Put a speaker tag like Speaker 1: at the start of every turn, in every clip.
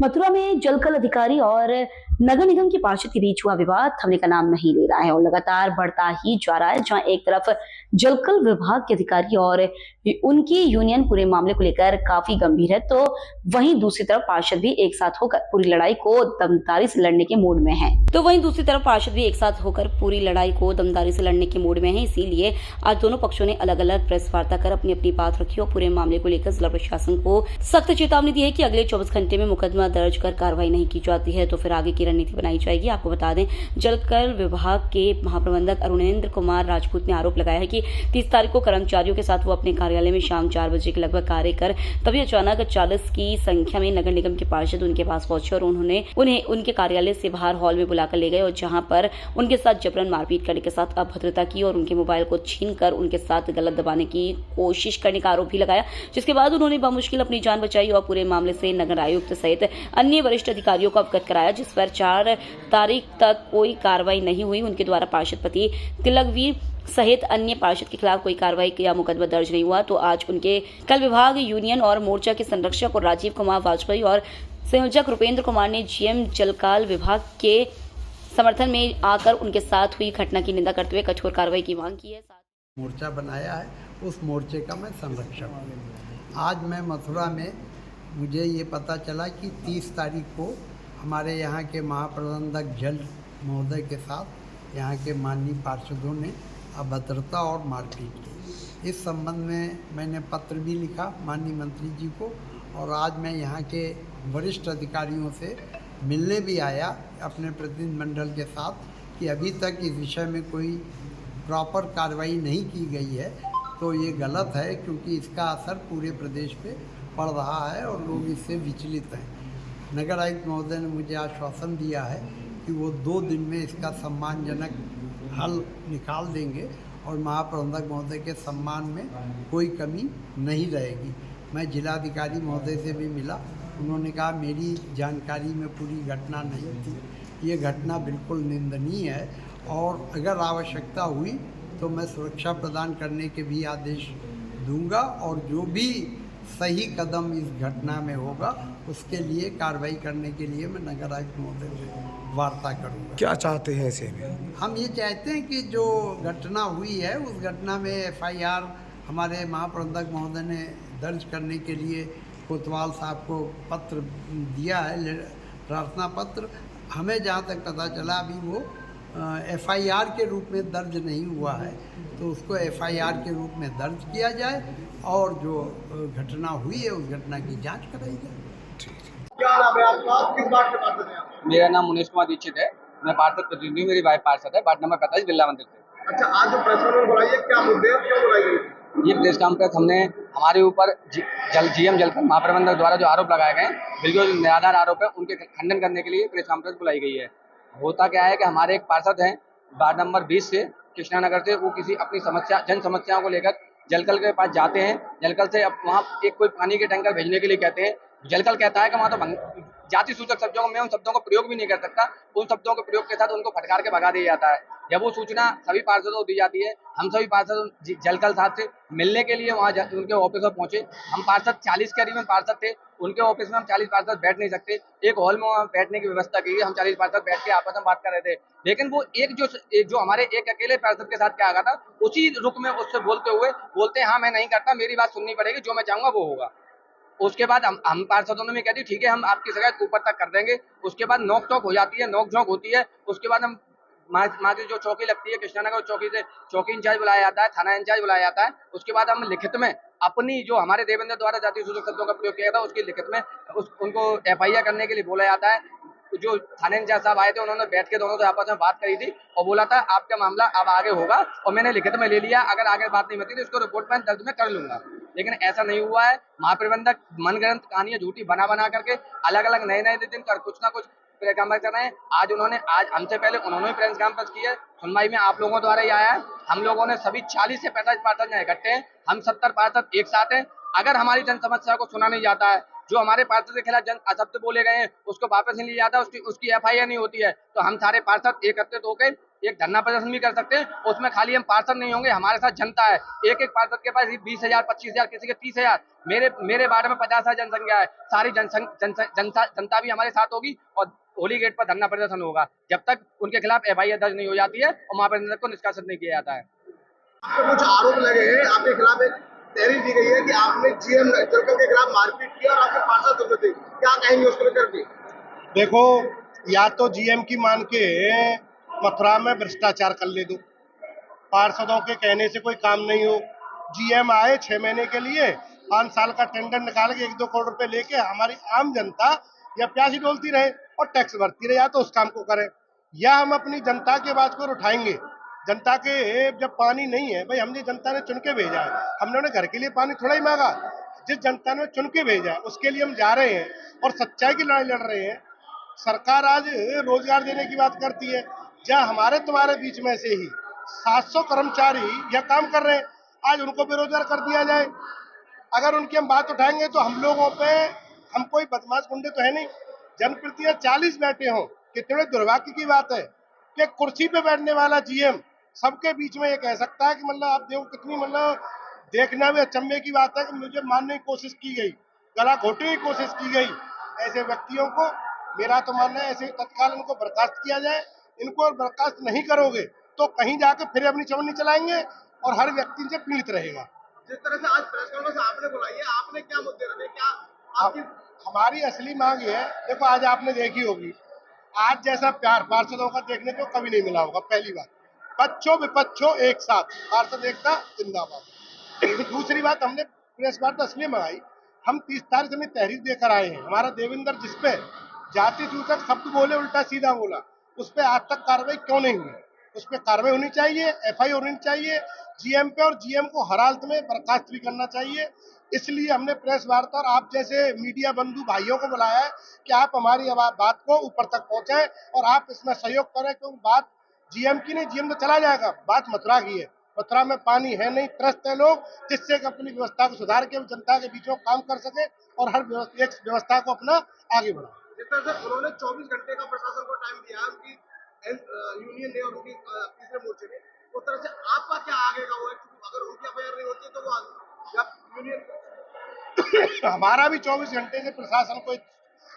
Speaker 1: मथुरा में जलकल अधिकारी और नगर निगम के पार्षद के बीच हुआ विवाद थमने का नाम नहीं ले रहा है और लगातार बढ़ता ही जा रहा है। जहां एक तरफ जलकल विभाग के अधिकारी और उनकी यूनियन पूरे मामले को लेकर काफी गंभीर है, तो वहीं दूसरी तरफ पार्षद भी एक साथ होकर पूरी लड़ाई को दमदारी से लड़ने के मूड में है। इसीलिए आज दोनों पक्षों ने अलग अलग प्रेस वार्ता कर अपनी अपनी बात रखी और पूरे मामले को लेकर जिला प्रशासन को सख्त चेतावनी दी है कि अगले 24 घंटे में मुकदमा दर्ज कर कार्रवाई नहीं की जाती है तो फिर आगे की रणनीति बनाई जाएगी। आपको बता दें, जलकल विभाग के महाप्रबंधक अरुणेंद्र कुमार राजपूत ने आरोप लगाया है कि 30 तारीख को कर्मचारियों के साथ वो अपने कार्यालय में शाम 4 बजे के लगभग कार्य कर तभी अचानक 40 की संख्या में नगर निगम के पार्षद उनके पास पहुंचे और उन्हें उनके कार्यालय से बाहर हॉल में बुलाकर ले गए और जहां पर उनके साथ जबरन मारपीट करने के साथ अभद्रता की और उनके मोबाइल को छीनकर उनके साथ गलत दबाने की कोशिश करने का आरोप भी लगाया, जिसके बाद उन्होंने बमुश्किल अपनी जान बचाई और पूरे मामले से नगर आयुक्त सहित अन्य वरिष्ठ अधिकारियों को अवगत कराया, जिस पर 4 तारीख तक कोई कार्रवाई नहीं हुई। उनके द्वारा पार्षद पति तिलकवीर सहित अन्य पार्षद के खिलाफ कोई कार्रवाई या मुकदमा दर्ज नहीं हुआ। तो आज उनके कल विभाग, यूनियन और मोर्चा के संरक्षक और राजीव कुमार वाजपेयी और संयोजक रुपेंद्र कुमार ने जीएम जलकाल विभाग के समर्थन में आकर उनके साथ हुई घटना की निंदा करते हुए कठोर कार्रवाई की मांग की है।
Speaker 2: मोर्चा बनाया है, उस मोर्चे का मैं संरक्षक हूँ। आज मैं मथुरा में मुझे ये पता चला कि 30 तारीख को हमारे यहाँ के महाप्रबंधक जल महोदय के साथ यहाँ के माननीय पार्षदों ने अभद्रता और मारपीट की। इस संबंध में मैंने पत्र भी लिखा माननीय मंत्री जी को और आज मैं यहाँ के वरिष्ठ अधिकारियों से मिलने भी आया अपने प्रतिनिधिमंडल के साथ कि अभी तक इस विषय में कोई प्रॉपर कार्रवाई नहीं की गई है तो ये गलत है, क्योंकि इसका असर पूरे प्रदेश पे पड़ रहा है और लोग इससे विचलित हैं। नगर आयुक्त महोदय ने मुझे आश्वासन दिया है कि वो 2 दिन में इसका सम्मानजनक हल निकाल देंगे और महाप्रबंधक महोदय के सम्मान में कोई कमी नहीं रहेगी। मैं जिलाधिकारी महोदय से भी मिला, उन्होंने कहा मेरी जानकारी में पूरी घटना नहीं थी, ये घटना बिल्कुल निंदनीय है और अगर आवश्यकता हुई तो मैं सुरक्षा प्रदान करने के भी आदेश दूंगा और जो भी सही कदम इस घटना में होगा उसके लिए कार्रवाई करने के लिए मैं नगर आयुक्त महोदय से वार्ता करूंगा।
Speaker 3: क्या चाहते हैं ऐसे में?
Speaker 2: हम ये चाहते हैं कि जो घटना हुई है उस घटना में FIR हमारे महाप्रबंधक महोदय ने दर्ज करने के लिए कोतवाल साहब को पत्र दिया है, प्रार्थना पत्र। हमें जहाँ तक पता चला अभी वो FIR के रूप में दर्ज नहीं हुआ है, तो उसको FIR के रूप में दर्ज किया जाए और जो घटना हुई है उस घटना की जांच कराई जाए।
Speaker 4: क्या नाम है आपका? किस वार्ड के पार्षद हैं आप?
Speaker 5: मेरा नाम मुनीश कुमार दीक्षित है। मैं पार्षद प्रतिनिधि हूँ। मेरी वाइफ पार्षद है, वार्ड नंबर 45 बिरला मंदिर से।
Speaker 4: अच्छा, आज जो प्रेस कॉन्फ्रेंस बुलाई है, क्या मुद्दे और क्यों बुलाई गई?
Speaker 5: ये प्रेस कॉन्फ्रेंस हमने हमारे ऊपर जीएम जलकल महाप्रबंधक द्वारा जो आरोप लगाए गए बिल्कुल निराधार आरोप है, उनके खंडन करने के लिए प्रेस कॉन्फ्रेंस बुलाई गई है। होता क्या है कि हमारे एक पार्षद हैं वार्ड नंबर 20 से कृष्णा नगर से, वो किसी अपनी जन समस्याओं को लेकर जलकल के पास जाते हैं। जलकल से अब वहाँ एक कोई पानी के टैंकर भेजने के लिए कहते हैं। जलकल कहता है कि वहाँ तो जाति सूचक शब्दों को मैं उन शब्दों का प्रयोग भी नहीं कर सकता, उन शब्दों के प्रयोग के साथ उनको फटकार के भगा दिया जाता है। जब वो सूचना सभी पार्षदों को दी जाती है, हम सभी पार्षद जलकल साहब से मिलने के लिए वहाँ उनके ऑफिस में पहुंचे। हम पार्षद 40 के करीब पार्षद थे, उनके ऑफिस में हम 40 पार्षद बैठ नहीं सकते। एक हॉल में वहाँ बैठने की व्यवस्था की, हम 40 पार्षद बैठ के आपस में बात कर रहे थे, लेकिन वो जो हमारे एक अकेले पार्षद के साथ क्या आया था, उसी रुख में उससे बोलते हाँ मैं नहीं करता, मेरी बात सुननी पड़ेगी, जो मैं चाहूंगा वो होगा। उसके बाद हम पार्षदों ने कह दी ठीक है हम आपकी शिकायत ऊपर तक कर देंगे। उसके बाद नोक टोक हो जाती है, नोक झोंक होती है। उसके बाद हम वहाँ की जो चौकी लगती है कृष्णानगर चौकी से चौकी इंचार्ज बुलाया जाता है, थाना इंचार्ज बुलाया जाता है। उसके बाद हम लिखित में अपनी जो हमारे देवेंद्र द्वारा जातीय सूचक शब्दों का प्रयोग किया था उसकी लिखित में उनको FIR करने के लिए बोला जाता है। जो थाने इंचार्ज साहब आए थे उन्होंने बैठ के दोनों से आपस में बात करी थी और बोला था आपका मामला अब आगे होगा, और मैंने लिखित में ले लिया, अगर आगे बात नहीं होती तो इसको रिपोर्ट में दर्ज में कर लूंगा। लेकिन ऐसा नहीं हुआ है। महाप्रबंधक मनगढ़ंत कहानियां झूठी बना करके अलग अलग नए दिन कर कुछ ना कुछ प्रेस कॉन्फ्रेंस कर रहे हैं। आज हमसे पहले उन्होंने प्रेस कॉन्फ्रेंस की है, सुनवाई में आप लोगों द्वारा ही आया है। हम लोगों ने सभी 40 से 45 पार्षद यहाँ इकट्ठे हैं, हम 70 पार्षद एक साथ हैं। अगर हमारी जन समस्या को सुना नहीं जाता है, जो हमारे पार्षद के खिलाफ जन अशब्द बोले गए हैं उसको वापस नहीं लिया जाता, उसकी FIR नहीं होती है, तो हम सारे पार्षद एकत्रित होकर एक धरना प्रदर्शन भी कर सकते हैं। उसमें खाली हम पार्षद नहीं होंगे, हमारे साथ जनता है। एक एक पार्षद के पास 20,000, 25,000, किसी के 30,000। मेरे वार्ड में 50,000 जनसंख्या है। सारी जनता भी हमारे साथ होगी और होली गेट पर धरना प्रदर्शन होगा जब तक उनके खिलाफ FIR दर्ज नहीं हो जाती है और महाप्रबंधक को निष्कासित नहीं किया जाता है।
Speaker 4: आपको कुछ आरोप लगे हैं, आपके खिलाफ एक तहरीर दी गई है कि आपने GM जलकर के खिलाफ मारपीट की और आपके पार्षद होते थे, क्या कहेंगे उसको लेकर के?
Speaker 3: देखो, या तो GM की मान के मथुरा में भ्रष्टाचार कर ले दो, पार्षदों के कहने से कोई काम नहीं हो। GM आए 6 महीने के लिए, 5 साल का टेंडर निकाल के 1-2 करोड़ रुपए लेके हमारी आम जनता या प्यासी डोलती रहे और टैक्स भरती रहे, या तो उस काम को करें या हम अपनी जनता के बात को उठाएंगे। जनता के जब पानी नहीं है, भाई हमने जनता ने चुन के भेजा है, हमने उन्हें घर के लिए पानी थोड़ा ही मांगा। जिस जनता ने चुन के भेजा है उसके लिए हम जा रहे हैं और सच्चाई की लड़ाई लड़ रहे हैं। सरकार आज रोजगार देने की बात करती है, जहाँ हमारे तुम्हारे बीच में से ही 700 कर्मचारी यह काम कर रहे हैं, आज उनको बेरोजगार कर दिया जाए। अगर उनकी हम बात उठाएंगे तो हम लोगों पे, हम कोई बदमाश गुंडे तो है नहीं, जनप्रतिनिधि 40 बैठे हों, कितने दुर्भाग्य की बात है कि कुर्सी पे बैठने वाला GM सबके बीच में ये कह सकता है कि मतलब आप देखो कितनी, मतलब देखना भी अचंभे की बात है कि मुझे मारने की कोशिश की गई, गला घोटने की कोशिश की गई। ऐसे व्यक्तियों को मेरा तो मानना है ऐसे तत्काल इनको बर्खास्त किया जाए। इनको बर्खास्त नहीं करोगे तो कहीं जाके फिर अपनी चमनी चलाएंगे और हर व्यक्ति से पीड़ित रहेगा।
Speaker 4: जिस तरह से आज प्रेस कॉन्फ्रेंस आपने बुलाई है, आपने क्या मुद्दे रखे, क्या आपकी?
Speaker 3: हमारी असली मांग ये है, देखो आज आपने देखी होगी, आज जैसा प्यार पार्षदों का देखने को कभी नहीं मिला होगा। पहली बात, पक्षों विपक्षों एक साथ, पार्षद एकता जिंदाबाद। दूसरी बात, हमने प्रेस वार्ता इसलिए मंगाई, हम 30 तारीख में तहरीर देकर आए हैं। हमारा देवेंद्र जिसपे जाति सूचक शब्द बोले, उल्टा सीधा बोला, उस पर आज तक कार्रवाई क्यों नहीं हुई? उस पर कार्रवाई होनी चाहिए, FIR होनी चाहिए GM पे, और GM को हर हालत में बर्खास्त भी करना चाहिए। इसलिए हमने प्रेस वार्ता और आप जैसे मीडिया बंधु भाइयों को बुलाया है कि आप हमारी बात को ऊपर तक पहुंचाएं और आप इसमें सहयोग करें, क्योंकि बात GM की नहीं, GM तो चला जाएगा, बात मथुरा की है। मथुरा में पानी है नहीं, त्रस्त है लोग, जिससे कि अपनी व्यवस्था को सुधार के जनता के बीच में काम कर सके और हर एक व्यवस्था को अपना आगे बढ़ाए।
Speaker 4: जिस तरह से उन्होंने 24 घंटे का प्रशासन को टाइम दिया है उनकी यूनियन ने और उनकी तीसरे मोर्चे ने, उस तरह से आपका क्या आगे का वो है? अगर उनकी FIR नहीं होती है तो वो यूनियन
Speaker 3: हमारा भी 24 घंटे से प्रशासन को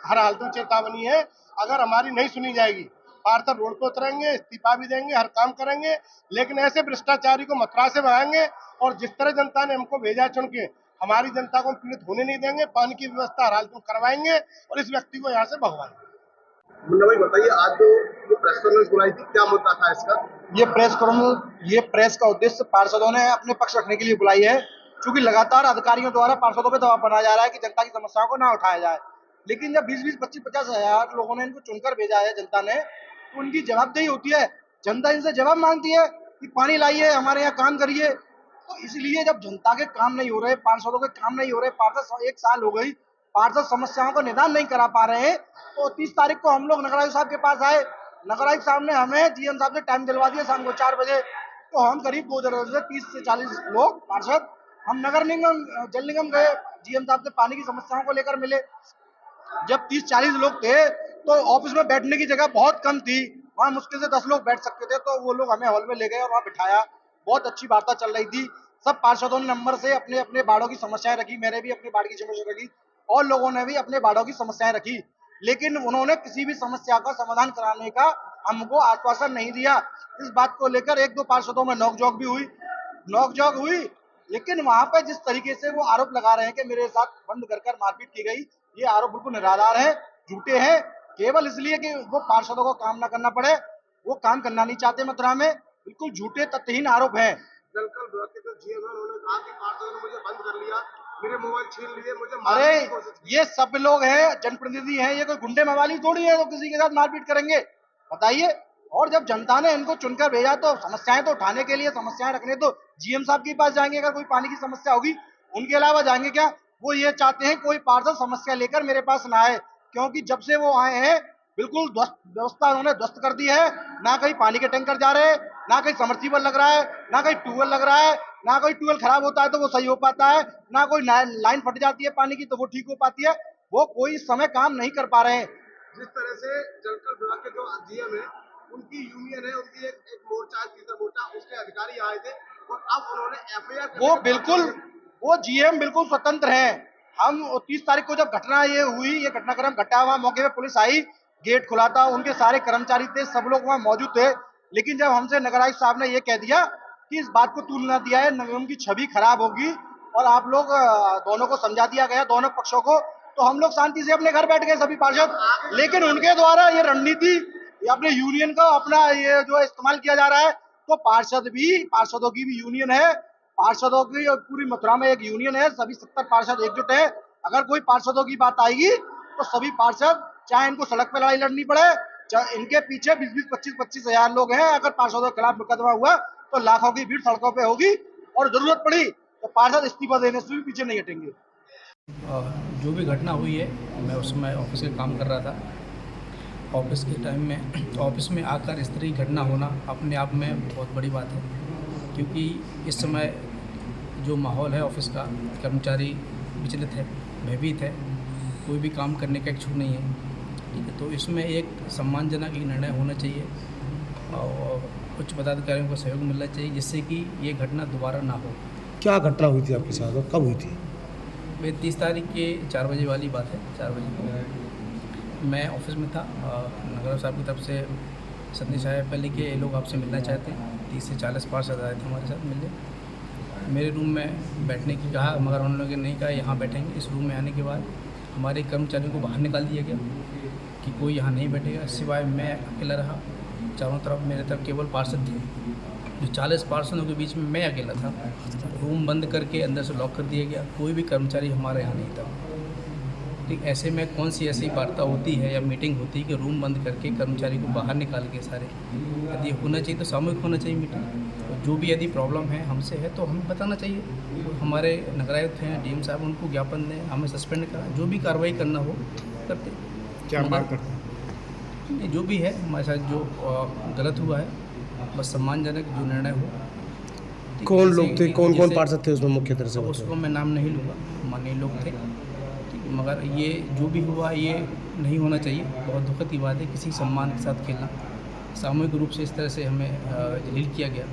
Speaker 3: हर हालत में चेतावनी है, अगर हमारी नहीं सुनी जाएगी, पार्षद रोड पर उतरेंगे, इस्तीफा भी देंगे, हर काम करेंगे, लेकिन ऐसे भ्रष्टाचारी को मथुरा से भगाएंगे और जिस तरह जनता ने हमको भेजा चुन के, हमारी जनता को पीड़ित होने नहीं देंगे। पानी की व्यवस्था हर हालत में करवाएंगे और इस व्यक्ति को यहाँ से भगवाएंगे।
Speaker 4: मुन्ना भाई बताइए, आज जो प्रेस कॉन्फ्रेंस बुलाई थी, क्या मुद्दा था इसका?
Speaker 6: ये प्रेस का उद्देश्य पार्षदों ने अपने पक्ष रखने के लिए बुलाई है, क्योंकि लगातार अधिकारियों द्वारा पार्षदों पर दबाव बनाया जा रहा है कि जनता की समस्याओं को ना उठाया जाए। लेकिन जब 20-20, 25-50 हजार लोगों ने इनको चुनकर भेजा है जनता ने, तो उनकी जवाबदेही होती है। जनता इनसे जवाब मांगती है कि पानी लाइए, हमारे यहाँ काम करिए। तो इसलिए जब जनता के काम नहीं हो रहे, पार्षदों के काम नहीं हो रहे, पार्षद 1 साल हो गई, पार्षद समस्याओं का निदान नहीं करा पा रहे हैं, तो 30 तारीख को हम लोग नगर आयुक्त साहब के पास आए। नगर आयुक्त साहब ने हमें GM साहब से टाइम दिलवा दिया शाम को 4 बजे। तो हम करीब 2 दर्जन से 30 से 40 लोग पार्षद हम नगर निगम, जल निगम गए, GM साहब से पानी की समस्याओं को लेकर मिले। जब 30-40 लोग थे तो ऑफिस में बैठने की जगह बहुत कम थी, वहाँ मुश्किल से 10 लोग बैठ सकते थे, तो वो लोग हमें हॉल में ले गए और वहाँ बिठाया। बहुत अच्छी वार्ता चल रही थी। सब पार्षदों ने नंबर से अपने अपने वार्डों की समस्याएं रखी, मैंने भी अपनी वार्ड की समस्या रखी और लोगों ने भी अपने वार्डों की समस्याएं रखी, लेकिन उन्होंने किसी भी समस्या का समाधान कराने का हमको आश्वासन नहीं दिया। इस बात को लेकर 1-2 पार्षदों में नोकझोंक हुई, लेकिन वहां पर जिस तरीके से वो आरोप लगा रहे हैं कि मेरे साथ बंद कर मारपीट की गई, ये आरोप बिल्कुल निराधार है, झूठे हैं, केवल इसलिए कि वो पार्षदों को काम ना करना पड़े। वो काम करना नहीं चाहते मथुरा में, बिल्कुल झूठे तथ्यहीन आरोप है।
Speaker 4: जलकल विभाग के जो GM है, उन्होंने कहा कि पार्षदों ने मुझे बंद कर लिया, मेरे मोबाइल छीन लिए, मुझे मारने
Speaker 6: अरे
Speaker 4: की कोशिश की।
Speaker 6: ये सब लोग हैं, जनप्रतिनिधि हैं, ये कोई गुंडे मवाली थोड़ी है तो किसी के साथ मारपीट करेंगे, बताइए। और जब जनता ने इनको चुनकर भेजा तो समस्याएं तो उठाने के लिए, समस्याएं रखने तो GM साहब के पास जाएंगे अगर कोई पानी की समस्या होगी, उनके अलावा जाएंगे क्या? वो ये चाहते हैं कोई पार्षद समस्या लेकर मेरे पास ना आए, क्योंकि जब से वो आए हैं बिल्कुल व्यवस्था उन्होंने ध्वस्त कर दी है। ना कहीं पानी के टैंकर जा रहे हैं, ना कहीं समर्सिबल लग रहा है, ना कहीं ट्यूबवेल लग रहा है, ना कोई ट्यूबवेल खराब होता है तो वो सही हो पाता है, ना कोई लाइन फट जाती है पानी की तो वो ठीक हो पाती है। वो कोई समय काम नहीं कर पा रहे हैं।
Speaker 4: जिस तरह से जलकल विभाग के जो GM है, उनकी यूनियन है, उनकी एक मोर्चा है, तीसरा मोर्चा, उसके अधिकारी आए थे और अब उन्होंने एफआईआर
Speaker 6: वो बिल्कुल, वो जीएम बिल्कुल स्वतंत्र है। हम 30 तारीख को जब घटना ये हुई, ये घटनाक्रम घटा, वहाँ मौके पे पुलिस आई, गेट खुला था, उनके सारे कर्मचारी थे, सब लोग वहाँ मौजूद थे। लेकिन जब हमसे नगर आयुक्त साहब ने ये कह दिया कि इस बात को तुलना दिया है, निगम की छवि खराब होगी और आप लोग दोनों को समझा दिया गया, दोनों पक्षों को, तो हम लोग शांति से अपने घर बैठ गए सभी पार्षद। लेकिन उनके द्वारा ये रणनीति, ये अपने यूनियन का अपना ये जो इस्तेमाल किया जा रहा है, तो पार्षदों की भी यूनियन है, पार्षदों की पूरी मथुरा में एक यूनियन है, सभी 70 पार्षद एकजुट है। अगर कोई पार्षदों की बात आएगी तो सभी पार्षद, चाहे इनको सड़क पे लड़ाई लड़नी पड़े, चाहे इनके पीछे 20-20, 25-25 हजार लोग हैं, अगर पार्षदों के खिलाफ मुकदमा हुआ तो लाखों की भीड़ सड़कों पे होगी और जरूरत पड़ी तो पार्षद इस्तीफा देने से भी पीछे नहीं हटेंगे।
Speaker 7: जो भी घटना हुई है, मैं उस समय ऑफिस का काम कर रहा था। ऑफिस के टाइम में ऑफिस में आकर इस तरह की घटना होना अपने आप में बहुत बड़ी बात है, क्योंकि इस समय जो माहौल है ऑफिस का, कर्मचारी विचलित है, भयभीत है, कोई भी काम करने का इच्छुक नहीं है। ठीक है, तो इसमें एक सम्मानजनक एक निर्णय होना चाहिए और उच्च पदाधिकारियों को सहयोग मिलना चाहिए, जिससे कि ये घटना दोबारा ना हो।
Speaker 8: क्या घटना हुई थी आपके साथ और कब हुई थी?
Speaker 7: वे 30 तारीख के 4 बजे वाली बात है। 4 बजे को मैं ऑफिस में था, नगर साहब की तरफ से संदेश आया पहले कि ये लोग आपसे मिलना चाहते हैं। 30 से 40 पार्षद आए थे हमारे साथ मिलने। मेरे रूम में बैठने की कहा, मगर उन लोगों ने नहीं कहा यहाँ बैठेंगे। इस रूम में आने के बाद हमारे कर्मचारियों को बाहर निकाल दिया गया कि कोई यहाँ नहीं बैठेगा, सिवाय मैं अकेला रहा। चारों तरफ मेरे तरफ केवल पार्षद थे, जो 40 पार्षदों के बीच में मैं अकेला था। रूम बंद करके अंदर से लॉक कर दिया गया, कोई भी कर्मचारी हमारे यहाँ नहीं था। ठीक, ऐसे में कौन सी ऐसी वार्ता होती है या मीटिंग होती है कि रूम बंद करके कर्मचारी को बाहर निकाल के सारे, यदि होना चाहिए तो सामूहिक होना चाहिए मीटिंग। तो जो भी यदि प्रॉब्लम है हमसे है तो हमें बताना चाहिए। हमारे नगर आयुक्त हैं, डीएम साहब, उनको ज्ञापन दें, हमें सस्पेंड करा, जो भी कार्रवाई करना हो करते।
Speaker 8: क्या मांग करते हैं?
Speaker 7: नहीं, जो भी है हमारे साथ जो गलत हुआ है, बस सम्मानजनक जो निर्णय हो। ठीक,
Speaker 8: कौन
Speaker 7: जैसे
Speaker 8: लोग थे,
Speaker 7: कि
Speaker 8: कौन कौन
Speaker 7: जैसे-
Speaker 8: पार्षद थे उसमें मुख्य तरह से?
Speaker 7: तो उसको मैं नाम नहीं लूँगा, माननीय लोग थे। ठीक, मगर ये जो भी हुआ ये नहीं होना चाहिए। बहुत दुखद की बात है, किसी सम्मान के साथ खेलना, सामूहिक रूप से इस तरह से हमें जलील किया गया,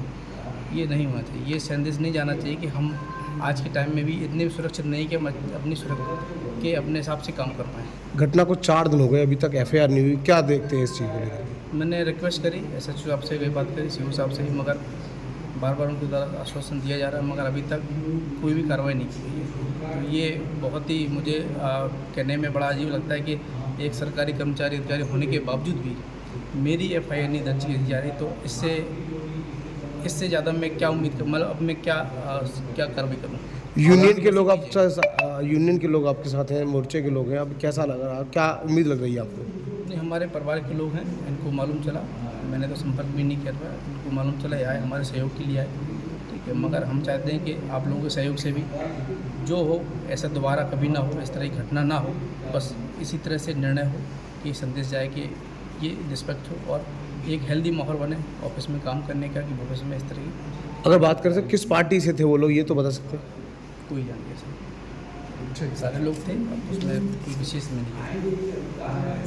Speaker 7: ये नहीं होना चाहिए। ये संदेश नहीं जाना चाहिए कि हम आज के टाइम में भी इतने सुरक्षित नहीं कि हम अपनी सुरक्षा के अपने हिसाब से काम कर पाएँ।
Speaker 8: घटना को 4 दिन हो गए, अभी तक एफआईआर नहीं हुई, क्या देखते हैं इस चीज़ को लेकर?
Speaker 7: मैंने रिक्वेस्ट करी एसएचओ साहब से, भी बात करी, सीओ साहब से भी, मगर बार बार उनके द्वारा आश्वासन दिया जा रहा है, मगर अभी तक कोई भी कार्रवाई नहीं की गई है। तो ये बहुत ही मुझे कहने में बड़ा अजीब लगता है कि एक सरकारी कर्मचारी अधिकारी होने के बावजूद भी मेरी एफआईआर नहीं दर्ज की जा रही। तो इससे ज़्यादा मैं क्या उम्मीद करूँ, मतलब अब मैं क्या कार्रवाई करूँ?
Speaker 8: यूनियन के लोग यूनियन के लोग आपके साथ हैं, मोर्चे के लोग हैं, अब कैसा लग रहा है, क्या उम्मीद लग रही है आपको?
Speaker 7: नहीं, हमारे परिवार के लोग हैं, इनको मालूम चला, मैंने तो संपर्क भी नहीं किया था, इनको मालूम चला आए, हमारे सहयोग के लिए आए। ठीक है, मगर हम चाहते हैं कि आप लोगों के सहयोग से भी जो हो ऐसा दोबारा कभी ना हो, इस तरह की घटना ना हो। बस इसी तरह से निर्णय हो कि संदेश जाए कि ये रिस्पेक्ट हो और एक हेल्दी माहौल बने ऑफिस में काम करने का, कि भविष्य में इस तरह की
Speaker 8: अगर बात करें तो किस पार्टी से थे वो लोग, ये तो बता सकते हैं?
Speaker 7: कोई जानकारी, सारे लोग थे, उसमें कोई विशेष नहीं है।